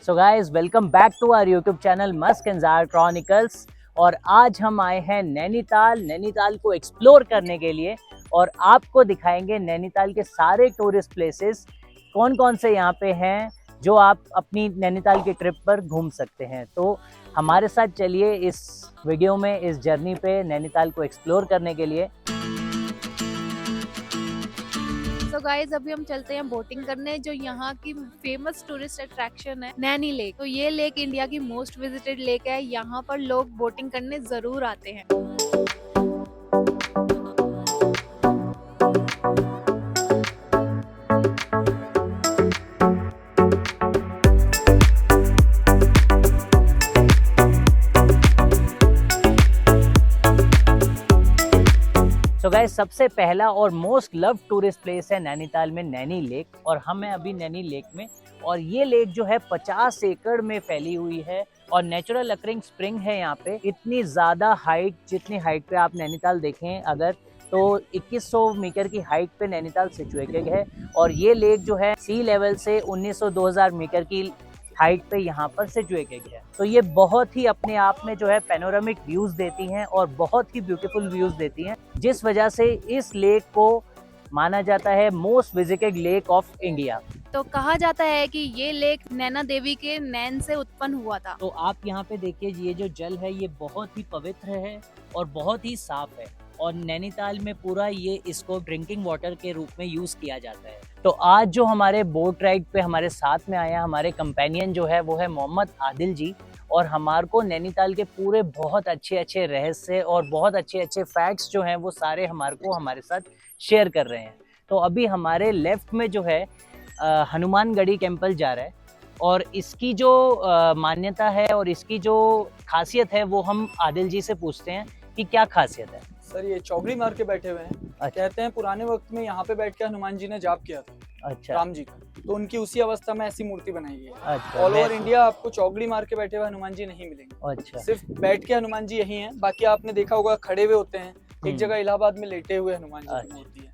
So guys welcome back to our YouTube channel Musk and jar chronicles. और आज हम आए हैं नैनीताल को एक्सप्लोर करने के लिए और आपको दिखाएंगे नैनीताल के सारे टूरिस्ट प्लेसेस कौन कौन से यहाँ पे हैं जो आप अपनी नैनीताल की ट्रिप पर घूम सकते हैं। तो हमारे साथ चलिए इस वीडियो में, इस जर्नी पे नैनीताल को एक्सप्लोर करने के लिए। तो गाइस अभी हम चलते हैं बोटिंग करने, जो यहाँ की फेमस टूरिस्ट अट्रैक्शन है नैनी लेक। तो ये लेक इंडिया की मोस्ट विजिटेड लेक है। यहाँ पर लोग बोटिंग करने जरूर आते हैं। सो गाइस सबसे पहला और मोस्ट लव टूरिस्ट प्लेस है नैनीताल में नैनी लेक, और हम हैं अभी नैनी लेक में। और ये लेक जो है 50 एकड़ में फैली हुई है और नेचुरल अकरिंग स्प्रिंग है यहाँ पे। इतनी ज़्यादा हाइट, जितनी हाइट पे आप नैनीताल देखें अगर, तो 2100 मीटर की हाइट पे नैनीताल सिचुएटेड है। और ये लेक जो है सी लेवल से 1900-2000 मीटर की हाइट पे यहाँ पर सिचुएटेड है। तो ये बहुत ही अपने आप में जो है पैनोरामिक व्यूज देती हैं और बहुत ही ब्यूटीफुल व्यूज देती हैं, जिस वजह से इस लेक को माना जाता है most visited lake of India. तो कहा जाता है कि ये लेक नैना देवी के नैन से उत्पन्न हुआ था। तो आप यहाँ पे देखिए, ये जो जल है ये बहुत ही पवित्र है और बहुत ही साफ है, और नैनीताल में पूरा ये इसको ड्रिंकिंग वाटर के रूप में यूज किया जाता है। तो आज जो हमारे बोट राइड पे हमारे साथ में आया हमारे कंपेनियन जो है वो है मोहम्मद आदिल जी, और हमारे को नैनीताल के पूरे बहुत अच्छे रहस्य और बहुत अच्छे फैक्ट्स जो हैं वो सारे हमारे साथ शेयर कर रहे हैं। तो अभी हमारे लेफ्ट में जो है हनुमानगढ़ी टेम्पल जा रहा है, और इसकी जो मान्यता है और इसकी जो खासियत है वो हम आदिल जी से पूछते हैं कि क्या खासियत है। सर ये चौगड़ी मार के बैठे हुए हैं। अच्छा। कहते हैं पुराने वक्त में यहाँ पे बैठ के हनुमान जी ने जाप किया था। अच्छा। राम जी का, तो उनकी उसी अवस्था में ऐसी मूर्ति बनाई गई है। अच्छा। ऑल ओवर इंडिया आपको चौगड़ी मार के बैठे हुए हनुमान जी नहीं मिलेंगे। अच्छा। सिर्फ बैठ के हनुमान जी यही हैं, बाकी आपने देखा होगा खड़े हुए होते हैं। एक जगह इलाहाबाद में लेटे हुए हनुमान जी की मूर्ति है,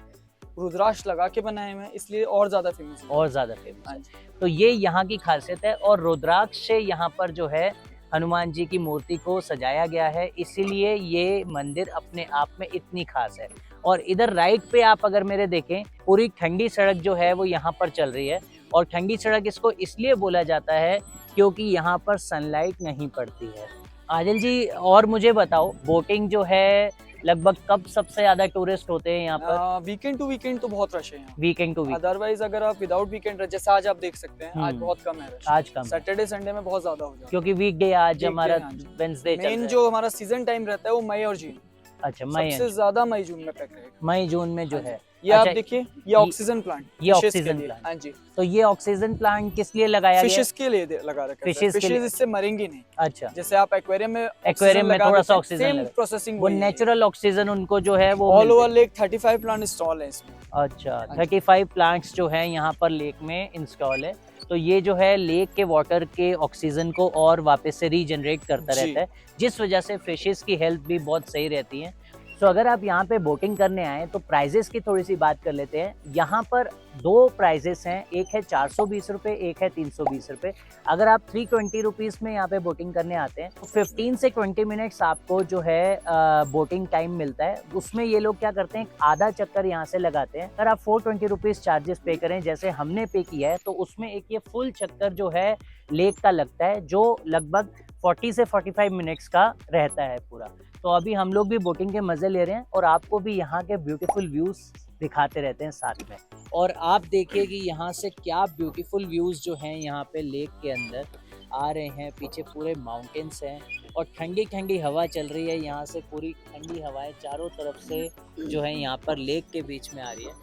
रुद्राक्ष लगा के बनाए हुए हैं, इसलिए और ज्यादा फेमस है। और ज्यादा फेमस है। तो ये यहाँ की खासियत है, और रुद्राक्ष से यहाँ पर जो है हनुमान जी की मूर्ति को सजाया गया है, इसीलिए ये मंदिर अपने आप में इतनी खास है। और इधर राइट पे आप अगर मेरे देखें, पूरी ठंडी सड़क जो है वो यहाँ पर चल रही है, और ठंडी सड़क इसको इसलिए बोला जाता है क्योंकि यहाँ पर सनलाइट नहीं पड़ती है। आदिल जी, और मुझे बताओ, बोटिंग जो है लगभग कब सबसे ज्यादा टूरिस्ट होते हैं यहाँ पर? वीकेंड टू वीकेंड तो बहुत रश है यहाँ। Weekend to weekend. अदरवाइज अगर आप विदाउट वीकेंड, जैसे आज आप देख सकते हैं, आज बहुत कम है रश। आज कम, सैटरडे संडे में बहुत ज्यादा हो जाता है, क्योंकि वीकडे आज हमारा वेडनेसडे चल रहा है। मेन जो हमारा सीजन टाइम रहता है वो मई और जून। अच्छा, मई सबसे ज्यादा मई जून में पैक रहेगा। मई जून में जो है। ये अच्छा, आप देखिए, ये ऑक्सीजन प्लांट, ये ऑक्सीजन प्लांट। हाँ जी। तो ये ऑक्सीजन प्लांट किस लिए लगाया गया? फिशेस के लिए लगा रखा है। फिशेस इससे मरेंगी नहीं। अच्छा। जैसे आप एक्वेरियम में थोड़ा सा ऑक्सीजन सेम प्रोसेसिंग, वो नेचुरल ऑक्सीजन उनको जो है वो all over lake 35 plant install है इसमें। अच्छा, 35 प्लांट्स जो है यहाँ पर लेक में इंस्टॉल है। तो ये जो है लेक के वाटर के ऑक्सीजन को और वापस से रीजनरेट करता रहता है, जिस वजह से फिशेस की हेल्थ भी बहुत सही रहती है। तो अगर आप यहाँ पे बोटिंग करने आए तो प्राइजेस की थोड़ी सी बात कर लेते हैं। यहाँ पर दो प्राइजेस हैं, एक है 420 रुपये, एक है 320 रुपये। अगर आप 320 रुपीज़ में यहाँ पे बोटिंग करने आते हैं तो 15 से 20 मिनट्स आपको जो है बोटिंग टाइम मिलता है। उसमें ये लोग क्या करते हैं, आधा चक्कर यहाँ से लगाते हैं। अगर आप 420 रुपीज़ चार्जेस पे करें, जैसे हमने पे किया है, तो उसमें एक ये फुल चक्कर जो है लेक का लगता है, जो लगभग 40 से 45 मिनट्स का रहता है पूरा। तो अभी हम लोग भी बोटिंग के मज़े ले रहे हैं और आपको भी यहाँ के ब्यूटीफुल व्यूज़ दिखाते रहते हैं साथ में। और आप देखिए कि यहाँ से क्या ब्यूटीफुल व्यूज़ जो हैं यहाँ पे लेक के अंदर आ रहे हैं। पीछे पूरे माउंटेन्स हैं और ठंडी ठंडी हवा चल रही है। यहाँ से पूरी ठंडी हवाएं चारों तरफ से जो है यहाँ पर लेक के बीच में आ रही है,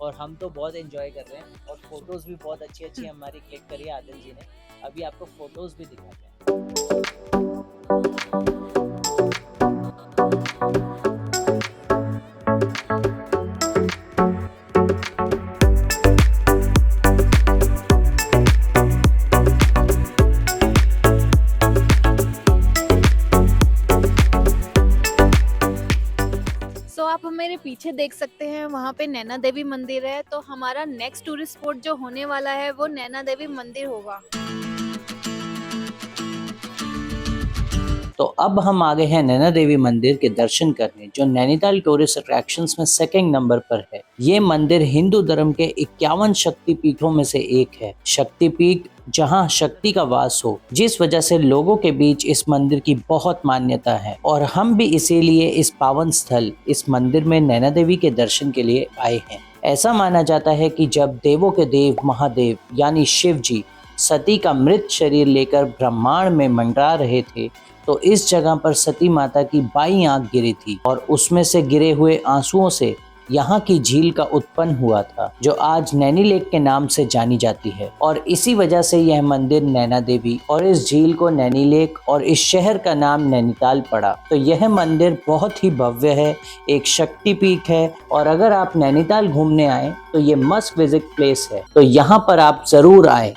और हम तो बहुत एंजॉय कर रहे हैं। और फोटोज़ भी बहुत अच्छी हमारी क्लिक करी है आदिल जी ने। अभी आपको फोटोज़ भी दिखाते हैं। आप मेरे पीछे देख सकते हैं, वहाँ पे नैना देवी मंदिर है। तो हमारा नेक्स्ट टूरिस्ट स्पॉट जो होने वाला है वो नैना देवी मंदिर होगा। तो अब हम आ गए हैं नैना देवी मंदिर के दर्शन करने, जो नैनीताल टूरिस्ट अट्रैक्शंस में सेकंड नंबर पर है। ये मंदिर हिंदू धर्म के 51 शक्तिपीठों में से एक है। शक्तिपीठ जहां शक्ति का वास हो, जिस वजह से लोगों के बीच इस मंदिर की बहुत मान्यता है और हम भी इसीलिए इस पावन स्थल, इस मंदिर में नैना देवी के दर्शन के लिए आए हैं। ऐसा माना जाता है कि जब देवों के देव महादेव यानी शिव जी सती का मृत शरीर लेकर ब्रह्मांड में मंडरा रहे थे, तो इस जगह पर सती माता की बाईं आंख गिरी थी और उसमें से गिरे हुए आंसुओं से यहाँ की झील का उत्पन्न हुआ था, जो आज नैनी लेक के नाम से जानी जाती है। और इसी वजह से यह मंदिर नैना देवी और इस झील को नैनी लेक और इस शहर का नाम नैनीताल पड़ा। तो यह मंदिर बहुत ही भव्य है, एक शक्तिपीठ है और अगर आप नैनीताल घूमने आए तो ये मस्ट विजिट प्लेस है, तो यहाँ पर आप जरूर आए।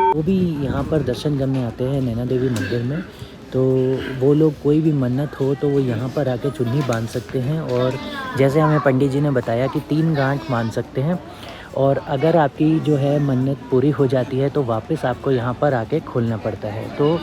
वो भी यहाँ पर दर्शन करने आते हैं नैना देवी मंदिर में, तो वो लोग कोई भी मन्नत हो तो वो यहाँ पर आके चुन्नी बांध सकते हैं। और जैसे हमें पंडित जी ने बताया कि 3 गांठ बांध सकते हैं और अगर आपकी जो है मन्नत पूरी हो जाती है तो वापस आपको यहाँ पर आके खोलना पड़ता है। तो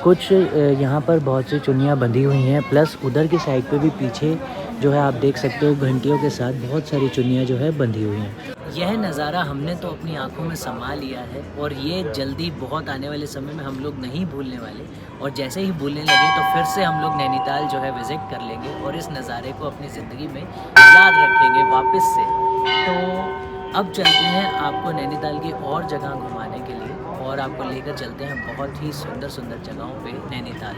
कुछ यहाँ पर बहुत सी चुन्नियाँ बंधी हुई हैं, प्लस उधर की साइड पे भी पीछे जो है आप देख सकते हो घंटियों के साथ बहुत सारी चुन्नियाँ जो है बंधी हुई हैं। यह नज़ारा हमने तो अपनी आंखों में समा लिया है और ये जल्दी बहुत आने वाले समय में हम लोग नहीं भूलने वाले। और जैसे ही भूलने लगे तो फिर से हम लोग नैनीताल जो है विज़िट कर लेंगे और इस नज़ारे को अपनी ज़िंदगी में याद रखेंगे वापस से। तो अब चलते हैं आपको नैनीताल की और जगह घुमाने के लिए और आपको लेकर चलते हैं बहुत ही सुंदर सुंदर जगहों पे नैनीताल।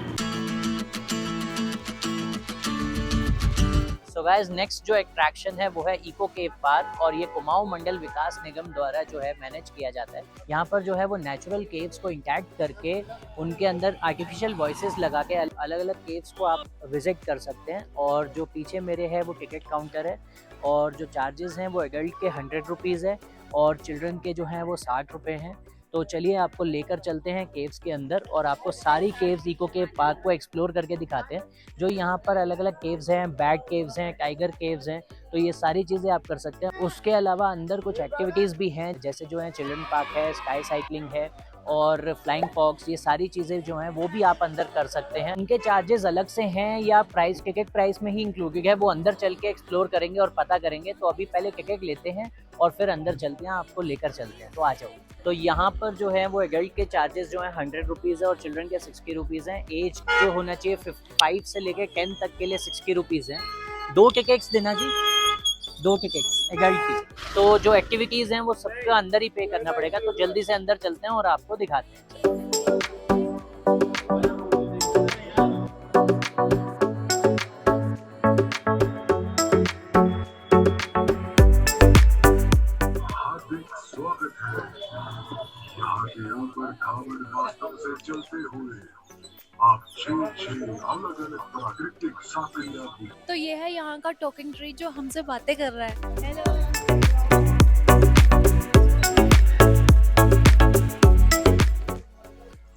तो गाइस नेक्स्ट जो अट्रैक्शन है वो है इको केव पार्क और ये कुमाऊं मंडल विकास निगम द्वारा जो है मैनेज किया जाता है। यहाँ पर जो है वो नेचुरल केव्स को इंटैक्ट करके उनके अंदर आर्टिफिशियल वॉइसेस लगा के अलग अलग केव्स को आप विजिट कर सकते हैं। और जो पीछे मेरे है वो टिकट काउंटर है और जो चार्जेस हैं वो एडल्ट के 100 रुपीज़ है और चिल्ड्रन के जो हैं वो 60 रुपये हैं। तो चलिए आपको लेकर चलते हैं केव्स के अंदर और आपको सारी केव्स इको केव पार्क को एक्सप्लोर करके दिखाते हैं। जो यहाँ पर अलग अलग केव्स हैं, बैट केव्स हैं, टाइगर केव्स हैं, तो ये सारी चीज़ें आप कर सकते हैं। उसके अलावा अंदर कुछ एक्टिविटीज़ भी हैं, जैसे जो है चिल्ड्रन पार्क है, स्काई साइकिलिंग है और फ्लाइंग फॉक्स, ये सारी चीज़ें जो हैं वो भी आप अंदर कर सकते हैं। उनके चार्जेस अलग से हैं या प्राइस टिकट प्राइस में ही इंक्लूडेड है, वो अंदर चल के एक्सप्लोर करेंगे और पता करेंगे। तो अभी पहले टिकट लेते हैं और फिर अंदर चलते हैं, आपको लेकर चलते हैं। तो आ जाओ। तो यहाँ पर जो है वो एडल्ट के चार्जेस जो है 100 रुपीज़ है और चिल्ड्रन के 60 रुपीज़ हैं। एज जो होना चाहिए 5 से लेकर 10 तक के लिए 60 रुपीज़ हैं। 2 टिकट्स देना जी, 2 टिकट्स एडल्ट की। तो जो एक्टिविटीज़ हैं वो सबका अंदर ही पे करना पड़ेगा। तो जल्दी से अंदर चलते हैं और आपको दिखाते हैं। वास्तव से चलते हुए आप 6 अलग अलग प्राकृतिक साफल्य। तो ये है यहाँ का टॉकिंग ट्री जो हमसे बातें कर रहा है। हेलो।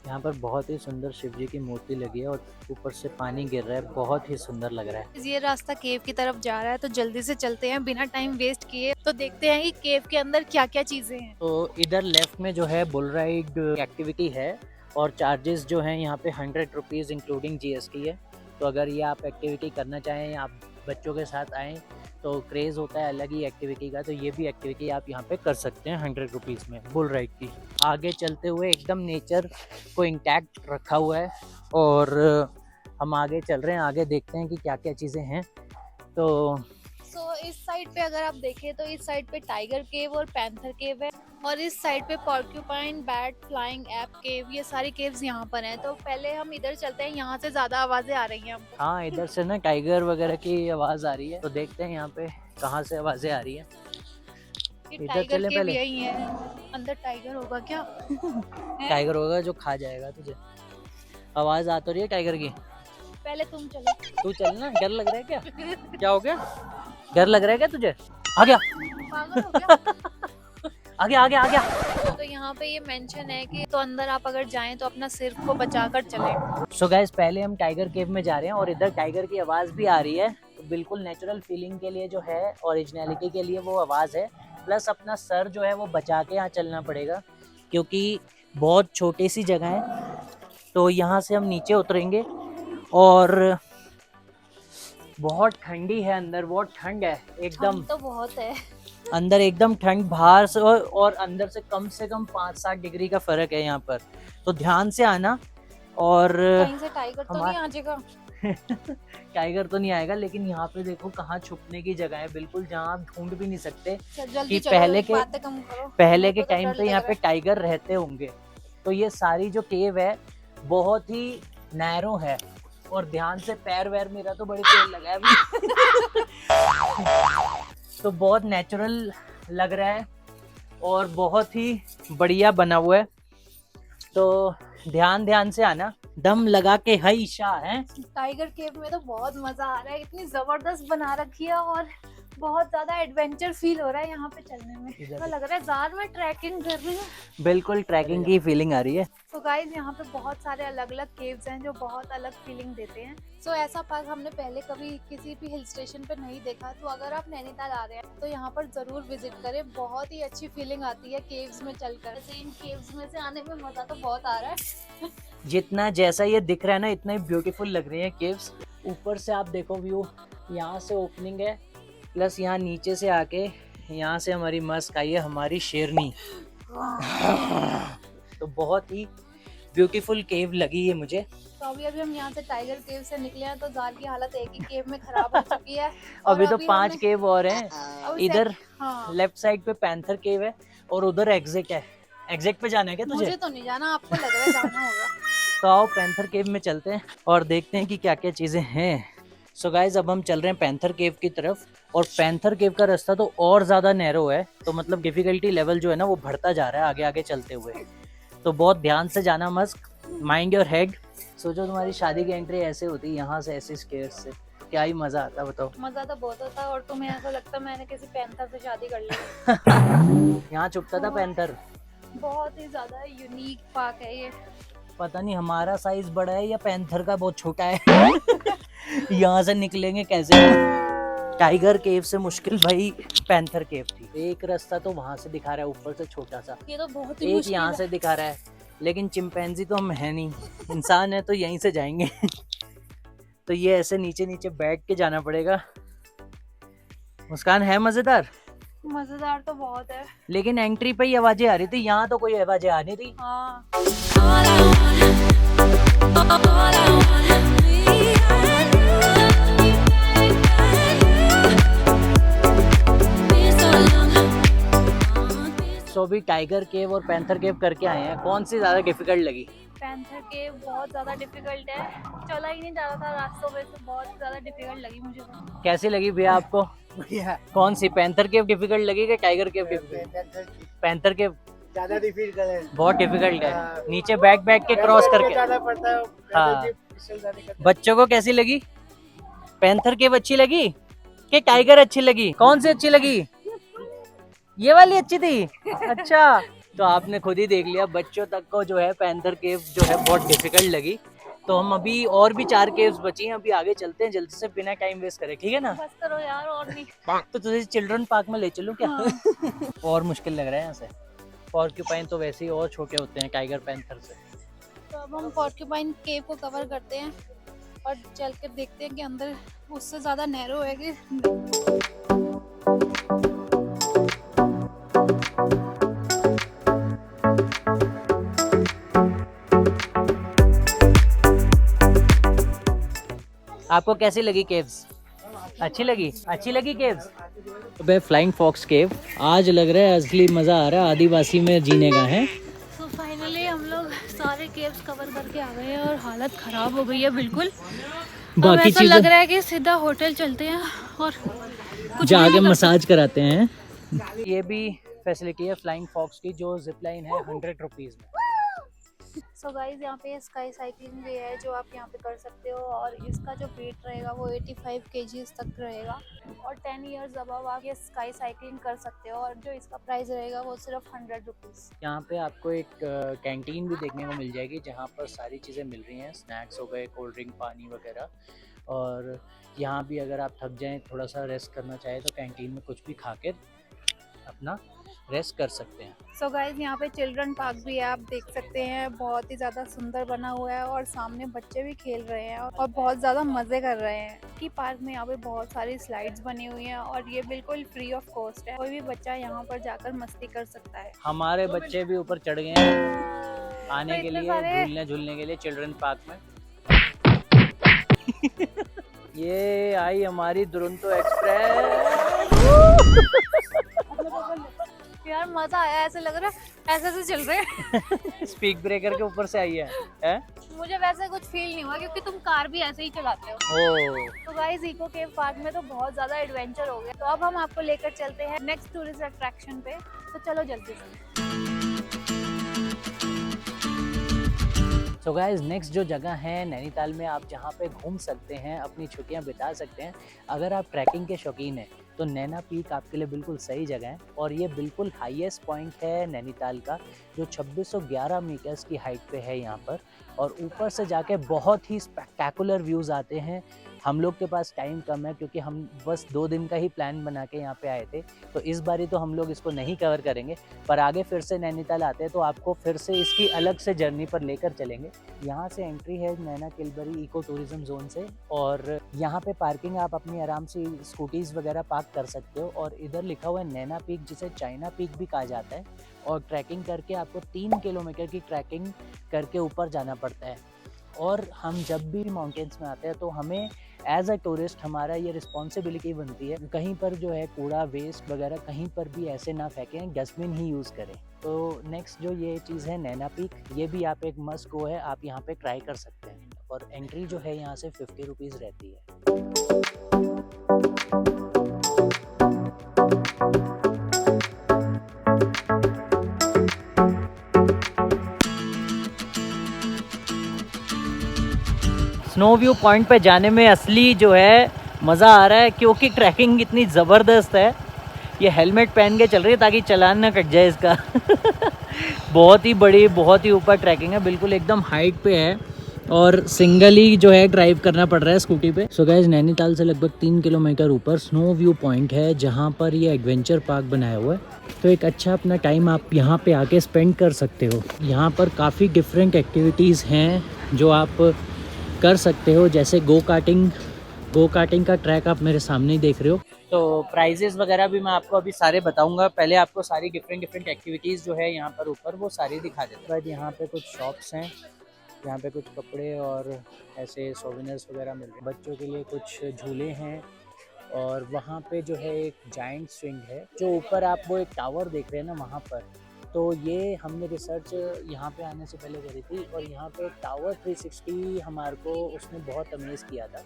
यहाँ पर बहुत ही सुंदर शिव जी की मूर्ति लगी है और ऊपर से पानी गिर रहा है, बहुत ही सुंदर लग रहा है। ये रास्ता केव की तरफ जा रहा है, तो जल्दी से चलते हैं बिना टाइम वेस्ट किए। तो देखते हैं कि केव के अंदर क्या क्या चीजें हैं। तो इधर लेफ्ट में जो है बुल राइड एक्टिविटी है और चार्जेस जो हैं यहाँ पे 100 रुपीज़ इंक्लूडिंग GST है। तो अगर ये आप एक्टिविटी करना चाहें, आप बच्चों के साथ आएँ तो क्रेज़ होता है अलग ही एक्टिविटी का, तो ये भी एक्टिविटी आप यहाँ पे कर सकते हैं 100 रुपीज़ में बुल राइड की। आगे चलते हुए एकदम नेचर को इंटैक्ट रखा हुआ है और हम आगे चल रहे हैं, आगे देखते हैं कि क्या क्या चीज़ें हैं। तो इस साइड पे अगर आप देखें तो इस साइड पे टाइगर केव और पैंथर केव है और इस साइड पे पॉर्क्यूपाइन, बैट, फ्लाइंग एप केव, ये सारी केव्स यहाँ पर हैं। तो पहले हम इधर चलते हैं, यहाँ से ज्यादा आवाजें आ रही हैं। हाँ, इधर से ना टाइगर वगैरह की आवाज़ आ रही है, तो देखते हैं यहाँ पे कहाँ से आवाज़ें आ रही हैं। इधर चले पहले। यही है, अंदर टाइगर होगा क्या? टाइगर होगा जो खा जाएगा तुझे। आवाज़ आ तो रही है टाइगर की। पहले तुम चलो। तू चल ना, डर लग रहा है क्या? क्या हो गया? डर लग रहा है क्या तुझे? आ गया। पागल हो गया? आगे आगे आगे। तो यहाँ पे ये मेंशन है कि तो अंदर आप अगर जाएं तो अपना सिर को बचाकर चलें। सो गाइस पहले हम टाइगर केव में जा रहे हैं और इधर टाइगर की आवाज़ भी आ रही है, तो बिल्कुल नेचुरल फीलिंग के लिए जो है, ओरिजिनलिटी के लिए वो आवाज़ है, प्लस अपना सर जो है वो बचा के यहाँ चलना पड़ेगा क्योंकि बहुत छोटी सी जगह है। तो यहाँ से हम नीचे उतरेंगे और बहुत ठंडी है अंदर, बहुत ठंड है एकदम। ठंड तो बहुत है अंदर एकदम ठंड, बाहर से और अंदर से कम 5-7 डिग्री का फर्क है यहाँ पर, तो ध्यान से आना। और कहीं से टाइगर तो नहीं आ जाएगा? टाइगर तो नहीं आएगा, लेकिन यहाँ पे देखो कहाँ छुपने की जगह है बिल्कुल, जहाँ आप ढूंढ भी नहीं सकते जल्दी कि पहले के मेरे को तो टाइम डर पे लग यहाँ रहा पे है। टाइगर रहते होंगे। तो ये सारी जो केव है बहुत ही नैरो है और ध्यान से पैर वैर, मेरा तो बड़ी तेल लगा है अभी। तो बहुत नेचुरल लग रहा है और बहुत ही बढ़िया बना हुआ है, तो ध्यान से आना, दम लगा के हई शाह है। टाइगर केव में तो बहुत मजा आ रहा है, इतनी जबरदस्त बना रखी है और बहुत ज्यादा एडवेंचर फील हो रहा है यहाँ पे चलने में। तो लग रहा है जार में ट्रैकिंग कर रही हूँ। बिल्कुल ट्रैकिंग की फीलिंग आ रही है। तो गाइस यहाँ पे बहुत सारे अलग अलग केव्स हैं जो बहुत अलग फीलिंग देते हैं। सो ऐसा पार्क हमने पहले कभी किसी भी हिल स्टेशन पे नहीं देखा, तो अगर आप नैनीताल आ रहे हैं तो यहाँ पर जरूर विजिट करें। बहुत ही अच्छी फीलिंग आती है केव्स में चलकर। इन केव्स में से आने में मजा तो बहुत आ रहा है। जितना जैसा ये दिख रहा है ना, इतना ही ब्यूटीफुल लग रही है केव्स। ऊपर से आप देखो व्यू, यहाँ से ओपनिंग है, प्लस यहाँ नीचे से आके यहाँ से हमारी मस्क आई है, हमारी शेरनी। तो बहुत ही ब्यूटीफुल केव लगी है मुझे। तो अभी हम यहाँ से टाइगर केव से निकले हैं, तो जार की हालत एक ही केव में खराब हो चुकी है। और अभी तो 5 हमने- केव और हैं। अब इधर हाँ। लेफ्ट साइड पे पैंथर केव है और उधर एग्जिट है। एग्जिट पे जाना है क्या तुझे? मुझे तो नहीं जाना, आपको लग रहा है जाना होगा। तो आओ पैंथर केव में चलते हैं और देखते हैं कि क्या क्या चीज़ें हैं। सो गाइज अब हम चल रहे हैं पैंथर केव की तरफ, और पैंथर केव का रास्ता तो और ज़्यादा नैरो है, तो मतलब डिफ़िकल्टी लेवल जो है ना वो बढ़ता जा रहा है आगे आगे चलते हुए। तो बहुत ध्यान से जाना, मस्क माइंड योर हेड। सोचो तुम्हारी शादी की एंट्री ऐसे होती, यहाँ से ऐसे स्टेयर्स से, क्या ही मज़ा आता, बताओ। मजा तो बहुत होता है, और तुम्हें ऐसा लगता है मैंने किसी पैंथर से शादी कर ली। यहाँ छुपता था पैंथर। बहुत ही ज्यादा यूनिक पार्क है ये। पता नहीं हमारा साइज बड़ा है या पैंथर का बहुत छोटा है। यहाँ से निकलेंगे कैसे? टाइगर केव से मुश्किल भाई पैंथर केव थी। एक रास्ता तो वहां से दिखा रहा है ऊपर से छोटा सा, ये तो बहुत ही एक मुश्किल यहाँ है। से दिखा रहा है, लेकिन चिंपैंजी तो हम है नहीं, इंसान है तो यहीं से जाएंगे। तो ये ऐसे नीचे नीचे बैठ के जाना पड़ेगा। मुस्कान है मजेदार, मजेदार तो बहुत है। लेकिन एंट्री पे ही आवाजें आ रही थी, यहाँ तो कोई आवाजें आ नहीं रही। हाँ। सो अभी टाइगर केव और पैंथर केव करके आए हैं, कौन सी ज्यादा डिफिकल्ट लगी? पैंथर केव बहुत ज्यादा डिफिकल्ट है, चला ही नहीं जा रहा था रास्तों में से, बहुत ज्यादा डिफिकल्ट लगी मुझे तो। कैसी लगी भैया आपको? कौन सी, पैंथर केव डिफिकल्ट लगी कि टाइगर केव डिफिकल्ट? पैंथर केव ज्यादा डिफिकल्ट है, बहुत डिफिकल्ट है, नीचे बैठ के क्रॉस करके जाना पड़ता है। हाँ। बच्चों को कैसी लगी? पैंथर केव अच्छी लगी कि टाइगर अच्छी लगी? कौन सी अच्छी लगी? ये वाली अच्छी थी? अच्छा, तो आपने खुद ही देख लिया, बच्चों तक को जो है पैंथर केव जो है बहुत डिफिकल्ट लगी। तो हम अभी और भी 4 केव्स बची हैं, अभी आगे चलते हैं जल्दी से बिना टाइम वेस्ट करे, ठीक है ना? बस करो यार, और नहीं। तो तुझे चिल्ड्रन पार्क में ले चलूं क्या? हाँ। और मुश्किल लग रहा है यहाँ से। पॉर्क्यूपाइन तो वैसे ही और छोटे होते हैं टाइगर पैंथर से। तो अब हम पॉर्क्यूपाइन केव को कवर करते हैं और चल कर देखते हैं कि अंदर उससे ज्यादा नैरो है कि आपको कैसी लगी केव्स? अच्छी लगी? अच्छी लगी केव्स? तो भाई फ्लाइंग फॉक्स केव आज लग रहा है असली मजा आ रहा है, आदिवासी में जीने का है। तो फाइनली हम लोग सारे केव्स कवर करके आ गए हैं और हालत खराब हो गई है बिल्कुल। अब बाकी ऐसा लग चीजें रहा है कि सीधा होटल चलते हैं और कुछ जाके नहीं कर मसाज कराते हैं। ये भी फैसिलिटी है फ्लाइंग फॉक्स की, जो जिप लाइन है 100 रुपीज में। सो गाइज यहाँ पे स्काई साइकिलिंग भी है जो आप यहाँ पे कर सकते हो, और इसका जो वेट रहेगा वो 85 kgs तक रहेगा, और 10 इयर्स अबव आप ये स्काई साइकिलिंग कर सकते हो, और जो इसका प्राइस रहेगा वो सिर्फ 100 रुपीज़। यहाँ पे आपको एक कैंटीन भी देखने को मिल जाएगी जहाँ पर सारी चीज़ें मिल रही हैं, स्नैक्स हो गए, कोल्ड ड्रिंक, पानी वगैरह। और यहाँ भी अगर आप थक जाएं, थोड़ा सा रेस्ट करना चाहें तो कैंटीन में कुछ भी खा कर अपना रेस्ट कर सकते हैं। सो गाइज यहाँ पे चिल्ड्रन पार्क भी है, आप देख सकते हैं, बहुत ही ज़्यादा सुंदर बना हुआ है, और सामने बच्चे भी खेल रहे हैं और बहुत ज़्यादा मज़े कर रहे हैं कि पार्क में यहाँ पे बहुत सारी स्लाइड्स बनी हुई हैं, और ये बिल्कुल फ्री ऑफ कॉस्ट है, कोई भी बच्चा यहाँ पर जाकर मस्ती कर सकता है। हमारे बच्चे भी ऊपर चढ़ गए हैं आने तो के इतने लिए, झूलने के लिए चिल्ड्रन पार्क में। ये आई हमारी दुरंतो एक्सप्रेस। यार मजा आया, ऐसे लग रहा है ऐसे ऐसे चल रहे हैं। स्पीड ब्रेकर के ऊपर से आई है? मुझे वैसे कुछ फील नहीं हुआ क्योंकि तुम कार भी ऐसे ही चलाते हो। ओ तो गाइस इको केव पार्क में तो बहुत ज्यादा एडवेंचर हो गया, तो अब हम आपको लेकर चलते हैं नेक्स्ट टूरिस्ट अट्रैक्शन पे, तो चलो जल्दी से। सो गाइस नेक्स्ट जो जगह है नैनीताल में आप जहाँ पे घूम सकते हैं, अपनी छुट्टियाँ बिता सकते हैं, अगर आप ट्रैकिंग के शौकीन हैं तो नैना पीक आपके लिए बिल्कुल सही जगह है। और ये बिल्कुल हाईएस्ट पॉइंट है नैनीताल का, जो 2611 मीटर्स की हाइट पे है यहाँ पर, और ऊपर से जाके बहुत ही स्पेक्टेकुलर व्यूज़ आते हैं। हम लोग के पास टाइम कम है क्योंकि हम बस 2 दिन का ही प्लान बना के यहाँ पे आए थे, तो इस बारी तो हम लोग इसको नहीं कवर करेंगे, पर आगे फिर से नैनीताल आते हैं तो आपको फिर से इसकी अलग से जर्नी पर लेकर चलेंगे। यहाँ से एंट्री है नैना किलबरी इको टूरिज्म जोन से, और यहाँ पे पार्किंग आप अपनी आराम से स्कूटीज़ वगैरह पार्क कर सकते हो। और इधर लिखा हुआ है नैना पीक, जिसे चाइना पीक भी कहा जाता है, और ट्रैकिंग करके आपको 3 किलोमीटर की ट्रैकिंग करके ऊपर जाना पड़ता है। और हम जब भी माउंटेन्स में आते हैं तो हमें एज अ टूरिस्ट हमारा ये रिस्पॉन्सिबिलिटी बनती है, कहीं पर जो है कूड़ा वेस्ट वगैरह कहीं पर भी ऐसे ना फेंकें, डस्टबिन ही यूज़ करें। तो नेक्स्ट जो ये चीज़ है नैना पीक, ये भी आप एक मस्ट गो है, आप यहाँ पे ट्राई कर सकते हैं। और एंट्री जो है यहाँ से 50 रुपीज़ रहती है। स्नो व्यू पॉइंट पे जाने में असली जो है मज़ा आ रहा है, क्योंकि ट्रैकिंग इतनी ज़बरदस्त है। ये हेलमेट पहन के चल रही है ताकि चालान ना कट जाए इसका। बहुत ही बड़ी, बहुत ही ऊपर ट्रैकिंग है, बिल्कुल एकदम हाइट पे है, और सिंगल ही जो है ड्राइव करना पड़ रहा है स्कूटी पे। सो गाइस नैनीताल से लगभग 3 किलोमीटर ऊपर स्नो व्यू पॉइंट है, जहाँ पर ये एडवेंचर पार्क बनाया हुआ है। तो एक अच्छा अपना टाइम आप यहाँ पे आके स्पेंड कर सकते हो। यहाँ पर काफ़ी डिफरेंट एक्टिविटीज़ हैं जो आप कर सकते हो, जैसे गो कार्टिंग का ट्रैक आप मेरे सामने ही देख रहे हो। तो प्राइजेस वगैरह भी मैं आपको अभी सारे बताऊंगा, पहले आपको सारी डिफरेंट एक्टिविटीज़ जो है यहाँ पर ऊपर वो सारी दिखा देता हूँ। यहाँ पे कुछ शॉप्स हैं, यहाँ पे कुछ कपड़े और ऐसे सोवेनिर्स वगैरह मिल रहे हैं। बच्चों के लिए कुछ झूले हैं, और वहाँ पे जो है एक जाइंट स्विंग है, जो ऊपर आप वो एक टावर देख रहे हैं ना वहाँ पर। तो ये हमने रिसर्च यहाँ पे आने से पहले करी थी, और यहाँ पे टावर 360 हमारे को उसने बहुत अमेज़ किया था।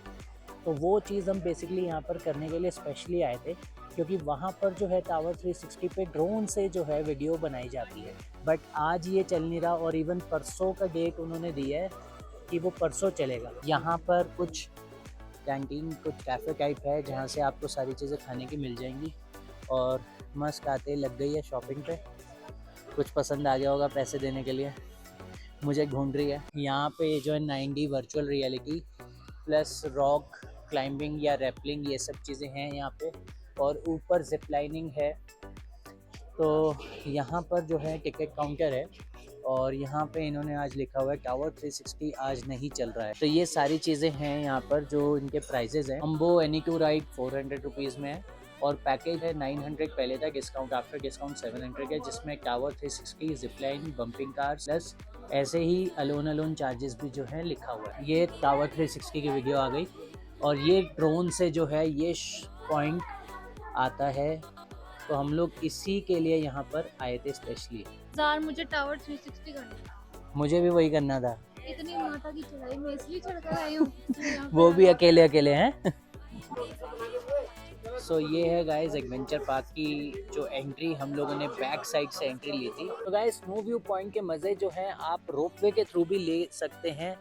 तो वो चीज़ हम बेसिकली यहाँ पर करने के लिए स्पेशली आए थे, क्योंकि वहाँ पर जो है टावर 360 पे ड्रोन से जो है वीडियो बनाई जाती है, बट आज ये चल नहीं रहा, और इवन परसों का डेट उन्होंने दिया है कि वो परसों चलेगा। यहाँ पर कुछ कैंटीन, कुछ कैफ़े टाइप है जहाँ से आपको सारी चीज़ें खाने की मिल जाएंगी, और मस्त आते लग गई है शॉपिंग पे। कुछ पसंद आ गया होगा पैसे देने के लिए, मुझे ढूंढ रही है। यहाँ पे जो है 9D virtual reality plus rock climbing या रैपलिंग, ये सब चीज़ें हैं यहाँ पे, और ऊपर जिप लाइनिंग है। तो यहाँ पर जो है टिकट काउंटर है, और यहाँ पे इन्होंने आज लिखा हुआ है टावर 360 आज नहीं चल रहा है। तो ये सारी चीज़ें हैं यहाँ पर जो इनके प्राइजेज़ हैं। अम्बो एनी टू राइड 400 रुपीज़ में है, और पैकेज है 900 पहले था, डिस्काउंट आफ्टर डिस्काउंट 700 है, जिसमें tower 360, Zipline, bumping car plus ऐसे ही अलोन चार्जेस भी जो है लिखा हुआ है। ये टावर 360 की वीडियो आ गई, और ये ड्रोन से जो है ये पॉइंट आता है, तो हम लोग इसी के लिए यहाँ पर आए थे स्पेशली। जार मुझे टावर 360 करना था। मुझे भी वही करना था। इतनी माता की चढ़ाई में इसलिए चढ़ कर आई हूँ। वो भी अकेले हैं। सो ये है गाइस एडवेंचर पार्क की जो एंट्री हम लोगों ने बैक साइड से एंट्री ली थी। तो गाइस स्नो व्यू पॉइंट के मज़े जो हैं आप रोपवे के थ्रू भी ले सकते हैं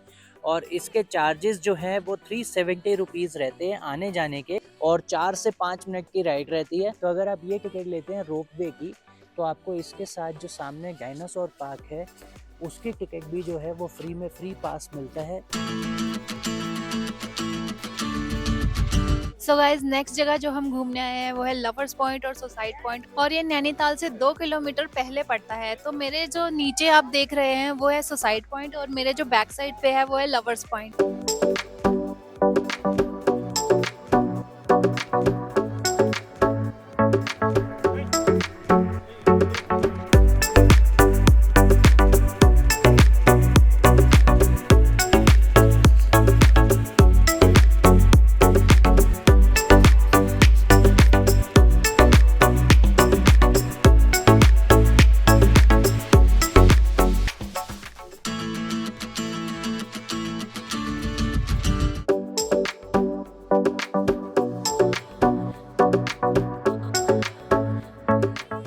और इसके चार्जेस जो हैं वो 370 रुपीज़ रहते हैं आने जाने के और 4 से 5 मिनट की राइड रहती है। तो अगर आप ये टिकट लेते हैं रोपवे की तो आपको इसके साथ जो सामने डायनासोर पार्क है उसकी टिकट भी जो है वो फ्री में फ्री पास मिलता है। सो गाइज नेक्स्ट जगह जो हम घूमने आए हैं वो है लवर्स पॉइंट और सुसाइड पॉइंट और ये नैनीताल से 2 किलोमीटर पहले पड़ता है। तो मेरे जो नीचे आप देख रहे हैं वो है सुसाइड पॉइंट और मेरे जो बैक साइड पे है वो है लवर्स पॉइंट।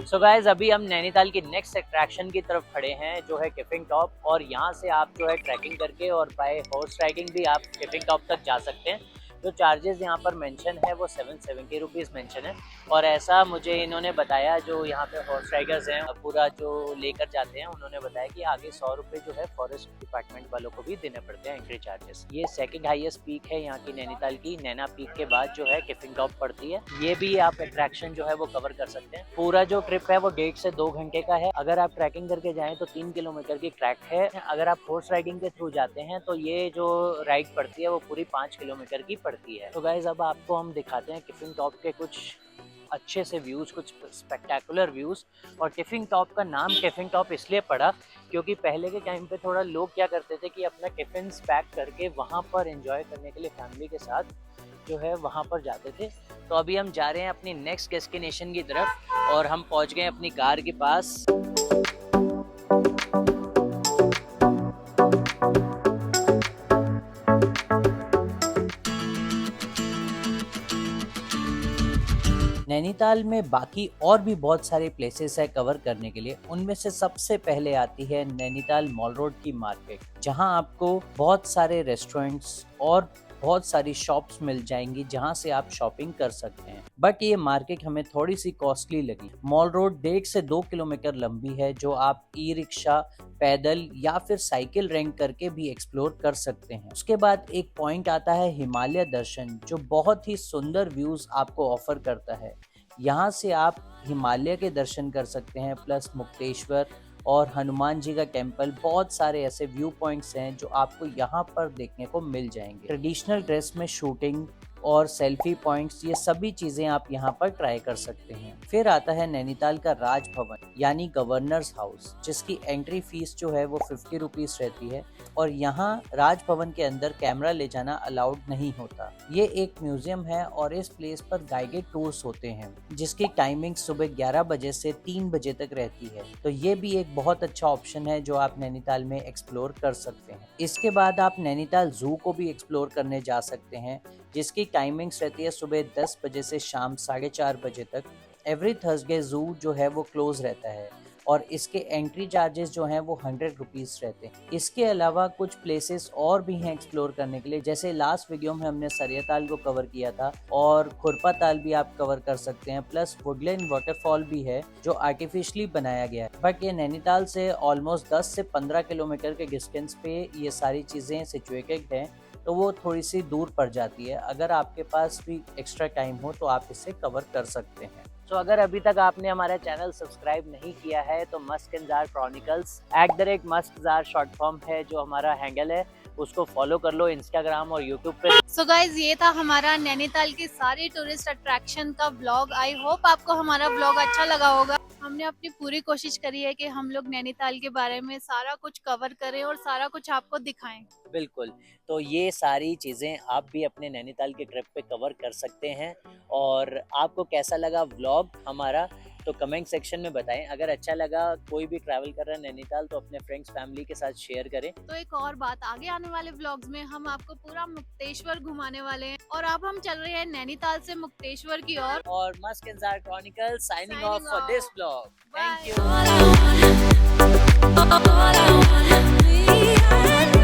सो गाइज अभी हम नैनीताल की नेक्स्ट अट्रैक्शन की तरफ खड़े हैं जो है किफिंग टॉप और यहाँ से आप जो है ट्रैकिंग करके और बाय हॉर्स राइडिंग भी आप किफिंग टॉप तक जा सकते हैं। जो चार्जेस यहाँ पर मेंशन है वो 770 रुपीज़ मेंशन है और ऐसा मुझे इन्होंने बताया जो यहाँ पे हॉर्स राइडर्स हैं पूरा जो लेकर जाते हैं उन्होंने बताया कि आगे 100 रुपये जो है फॉरेस्ट डिपार्टमेंट वालों को भी देने पड़ते हैं एंट्री चार्जेस। ये सेकंड हाईएस्ट पीक है यहाँ की नैनीताल की। नैना पीक के बाद जो है किफिंग टॉप पड़ती है। ये भी आप अट्रैक्शन जो है वो कवर कर सकते हैं। पूरा जो ट्रिप है वो 1.5 से 2 घंटे का है। अगर आप ट्रैकिंग करके जाएं तो 3 किलोमीटर की ट्रैक है। अगर आप हॉर्स राइडिंग के थ्रू जाते हैं तो ये जो राइड पड़ती है वो पूरी 5 किलोमीटर की पड़ती है। तो गाइज अब आपको हम दिखाते हैं किफिंग टॉप के कुछ अच्छे से व्यूज़, कुछ स्पेक्टेकुलर व्यूज़। और किफिंग टॉप का नाम किफिंग टॉप इसलिए पड़ा क्योंकि पहले के टाइम पे थोड़ा लोग क्या करते थे कि अपना टिफिन्स पैक करके वहाँ पर एंजॉय करने के लिए फैमिली के साथ जो है वहाँ पर जाते थे। तो अभी हम जा रहे हैं अपनी नेक्स्ट डेस्टिनेशन की तरफ और हम पहुँच गए अपनी कार के पास। नैनीताल में बाकी और भी बहुत सारे प्लेसेस है कवर करने के लिए। उनमें से सबसे पहले आती है नैनीताल मॉल रोड की मार्केट, जहां आपको बहुत सारे रेस्टोरेंट्स और बहुत सारी शॉप्स मिल जाएंगी जहां से आप शॉपिंग कर सकते हैं। बट ये मार्केट हमें थोड़ी सी कॉस्टली लगी। मॉल रोड 1.5 से 2 किलोमीटर लंबी है जो आप ई रिक्शा, पैदल या फिर साइकिल रेंट करके भी एक्सप्लोर कर सकते हैं। उसके बाद एक पॉइंट आता है हिमालय दर्शन जो बहुत ही सुंदर व्यूज आपको ऑफर करता है। यहाँ से आप हिमालय के दर्शन कर सकते हैं प्लस मुक्तेश्वर और हनुमान जी का टेम्पल। बहुत सारे ऐसे व्यू पॉइंट्स हैं जो आपको यहाँ पर देखने को मिल जाएंगे। ट्रेडिशनल ड्रेस में शूटिंग और सेल्फी पॉइंट्स, ये सभी चीजें आप यहाँ पर ट्राई कर सकते हैं। फिर आता है नैनीताल का राजभवन यानी गवर्नर्स हाउस, जिसकी एंट्री फीस जो है वो 50 रुपीज रहती है और यहाँ राजभवन के अंदर कैमरा ले जाना अलाउड नहीं होता। ये एक म्यूजियम है और इस प्लेस पर गाइडेड टूर्स होते हैं जिसकी टाइमिंग सुबह 11 बजे से 3 बजे तक रहती है। तो ये भी एक बहुत अच्छा ऑप्शन है जो आप नैनीताल में एक्सप्लोर कर सकते हैं। इसके बाद आप नैनीताल जू को भी एक्सप्लोर करने जा सकते हैं जिसकी टाइमिंग्स रहती है सुबह 10 बजे से शाम 4:30 बजे तक। एवरी थर्सडे जू जो है वो क्लोज रहता है और इसके एंट्री चार्जेस जो हैं वो 100 रुपीज़ रहते हैं। इसके अलावा कुछ प्लेसेस और भी हैं एक्सप्लोर करने के लिए, जैसे लास्ट वीडियो में हमने सरियाताल को कवर किया था और खुरपा ताल भी आप कवर कर सकते हैं। प्लस वुडलैंड वाटरफॉल भी है जो आर्टिफिशियली बनाया गया है। बट ये नैनीताल से ऑलमोस्ट 10 से 15 किलोमीटर के डिस्टेंस पे ये सारी चीज़ें सिचुएटेड हैं, तो वो थोड़ी सी दूर पड़ जाती है। अगर आपके पास भी एक्स्ट्रा टाइम हो तो आप इसे कवर कर सकते हैं। तो अगर अभी तक आपने हमारा चैनल सब्सक्राइब नहीं किया है तो मस्क इंतजार क्रॉनिकल्स @मस्कजार शॉर्ट फॉर्म है जो हमारा हैंडल है, उसको फॉलो कर लो इंस्टाग्राम और यूट्यूब पे। सो गाइज ये था हमारा नैनीताल की सारी टूरिस्ट अट्रैक्शन का व्लॉग। आई होप आपको हमारा व्लॉग अच्छा लगा होगा। हमने अपनी पूरी कोशिश करी है कि हम लोग नैनीताल के बारे में सारा कुछ कवर करें और सारा कुछ आपको दिखाएं। बिल्कुल, तो ये सारी चीज़ें आप भी अपने नैनीताल के ट्रिप पे कवर कर सकते हैं। और आपको कैसा लगा व्लॉग हमारा, तो कमेंट सेक्शन में बताएं। अगर अच्छा लगा, कोई भी ट्रैवल कर रहा है नैनीताल, तो अपने फ्रेंड्स फैमिली के साथ शेयर करें। तो एक और बात, आगे आने वाले व्लॉग्स में हम आपको पूरा मुक्तेश्वर घुमाने वाले हैं। और अब हम चल रहे हैं नैनीताल से मुक्तेश्वर की ओर। और मस्क इंजार chronicle signing off Signing for off. This blog. Bye. Thank you. all I wanna be.